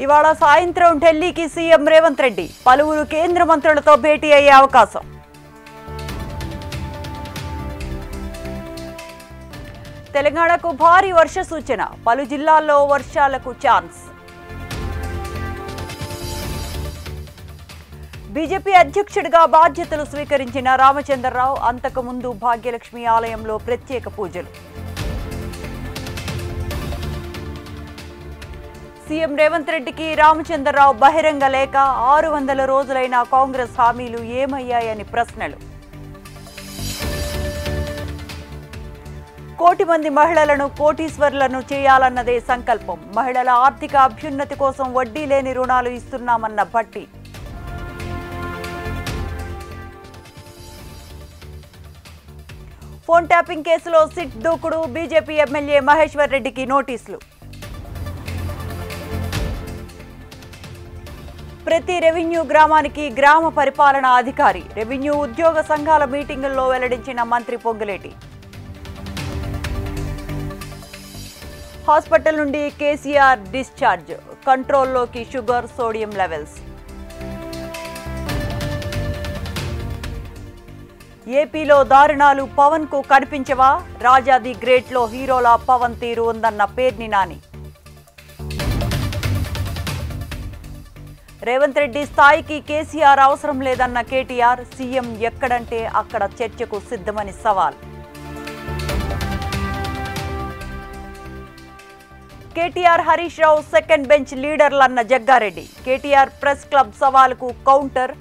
ఇవాళ సాయంత్రం ఢిల్లీకి సీఎం రేవంత్ రెడ్డి పలువురు కేంద్ర మంత్రులతో భేటీ అయ్యే అవకాశం. తెలంగాణకు భారీ వర్ష సూచన, పలు జిల్లాల్లో వర్షాలకు ఛాన్స్. బీజేపీ అధ్యక్షుడిగా బాధ్యతలు స్వీకరించిన రామచంద్రరావు అంతకుముందు భాగ్యలక్ష్మి ఆలయంలో ప్రత్యేక పూజలు. సీఎం రేవంత్ రెడ్డికి రామచంద్రరావు బహిరంగ లేఖ, 600 రోజులైన కాంగ్రెస్ హామీలు ఏమయ్యాయని ప్రశ్నలు. కోటి మంది మహిళలను కోటీశ్వర్లను చేయాలన్నదే సంకల్పం, మహిళల ఆర్థిక అభ్యున్నతి కోసం వడ్డీ లేని రుణాలు ఇస్తున్నామన్న భట్టి. ఫోన్ ట్యాపింగ్ కేసులో సిట్ దూకుడు, బీజేపీ ఎమ్మెల్యే మహేశ్వర్ రెడ్డికి నోటీసులు. ప్రతి రెవెన్యూ గ్రామానికి గ్రామ పరిపాలనా అధికారి, రెవెన్యూ ఉద్యోగ సంఘాల మీటింగుల్లో వెల్లడించిన మంత్రి పొంగులేటి. హాస్పిటల్ నుండి కేసీఆర్ డిశ్చార్జ్, కంట్రోల్లోకి షుగర్, సోడియం లెవెల్స్. ఏపీలో దారుణాలు పవన్ కు కనిపించవా, రాజా ది గ్రేట్ లో హీరోలా పవన్ తీరు ఉందన్న పేర్ని నాని. రేవంత్ రెడ్డి స్థాయికి కేసీఆర్ అవసరం లేదన్న కేటీఆర్, సీఎం ఎక్కడంటే అక్కడ చర్చకు సిద్ధమని సవాల్. కేటీఆర్ హరీష్ రావు సెకండ్ బెంచ్ లీడర్లన్న జగ్గారెడ్డి. కేటీఆర్ ప్రెస్ క్లబ్ సవాలుకు కౌంటర్,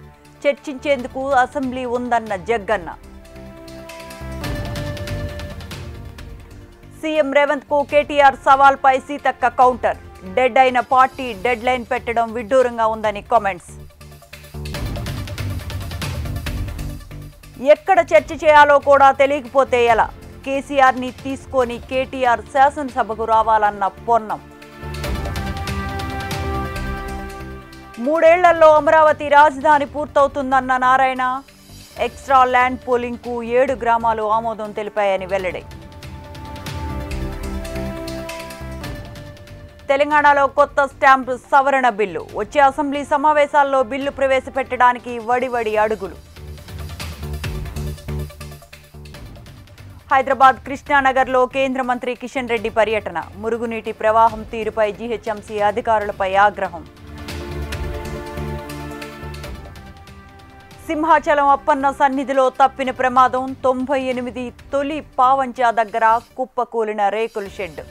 చర్చించేందుకు అసెంబ్లీ ఉందన్న జగ్గన్న. సీఎం రేవంత్ కు కేటీఆర్ సవాల్ పై సీతక్క కౌంటర్, డెడ్ అయిన పార్టీ డెడ్ లైన్ పెట్టడం విడ్డూరంగా ఉందని కామెంట్స్. ఎక్కడ చర్చ చేయాలో కూడా తెలియకపోతే ఎలా, కేసీఆర్ ని తీసుకొని కేటీఆర్ శాసనసభకు రావాలన్న పొన్నం. 3 ఏళ్లలో అమరావతి రాజధాని పూర్తవుతుందన్న నారాయణ, ఎక్స్ట్రా ల్యాండ్ పూలింగ్ కు 7 గ్రామాలు ఆమోదం తెలిపాయని వెల్లడి. తెలంగాణలో కొత్త స్టాంపు సవరణ బిల్లు, వచ్చే అసెంబ్లీ సమావేశాల్లో బిల్లు ప్రవేశపెట్టడానికి వడివడి అడుగులు. హైదరాబాద్ కృష్ణానగర్లో కేంద్ర మంత్రి కిషన్ రెడ్డి పర్యటన, మురుగునీటి ప్రవాహం తీరుపై జీహెచ్ఎంసీ అధికారులపై ఆగ్రహం. సింహాచలం అప్పన్న సన్నిధిలో తప్పిన ప్రమాదం, 98 తొలి పావంచా దగ్గర కుప్పకూలిన రేకుల షెడ్.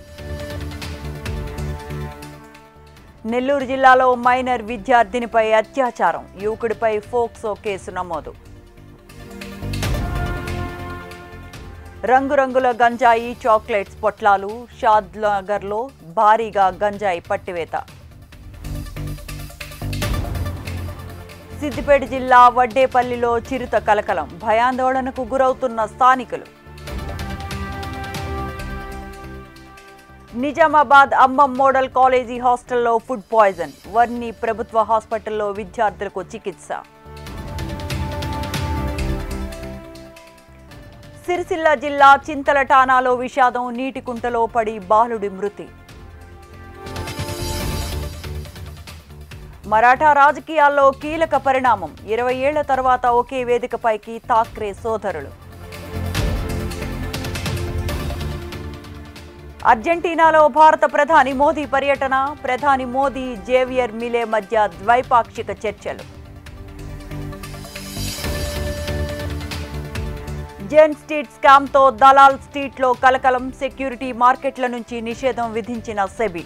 నెల్లూరు జిల్లాలో మైనర్ విద్యార్థినిపై అత్యాచారం, యువకుడిపై ఫోక్సో కేసు నమోదు. రంగురంగుల గంజాయి, చాక్లెట్స్ పొట్లాలు, షాద్నగర్లో భారీగా గంజాయి పట్టివేత. సిద్దిపేట జిల్లా వడ్డేపల్లిలో చిరుత కలకలం, భయాందోళనకు గురవుతున్న స్థానికులు. నిజామాబాద్ అమ్మం మోడల్ కాలేజీ హాస్టల్లో ఫుడ్ పాయిజన్, వర్ణి ప్రభుత్వ హాస్పిటల్లో విద్యార్థులకు చికిత్స. సిరిసిల్ల జిల్లా చింతలటానాలో విషాదం, నీటి కుంటలో పడి బాలుడి మృతి. మరాఠా రాజకీయాల్లో కీలక పరిణామం, 20 ఏళ్ల తర్వాత ఒకే వేదికపైకి ఠాక్రే సోదరులు. అర్జెంటీనాలో భారత ప్రధాని మోదీ పర్యటన, ప్రధాని మోదీ జేవియర్ మిలే మధ్య ద్వైపాక్షిక చర్చలు. జెన్ స్ట్రీట్ స్కామ్తో దలాల్ స్ట్రీట్లో కలకలం, సెక్యూరిటీ మార్కెట్ల నుంచి నిషేధం విధించిన సెబీ.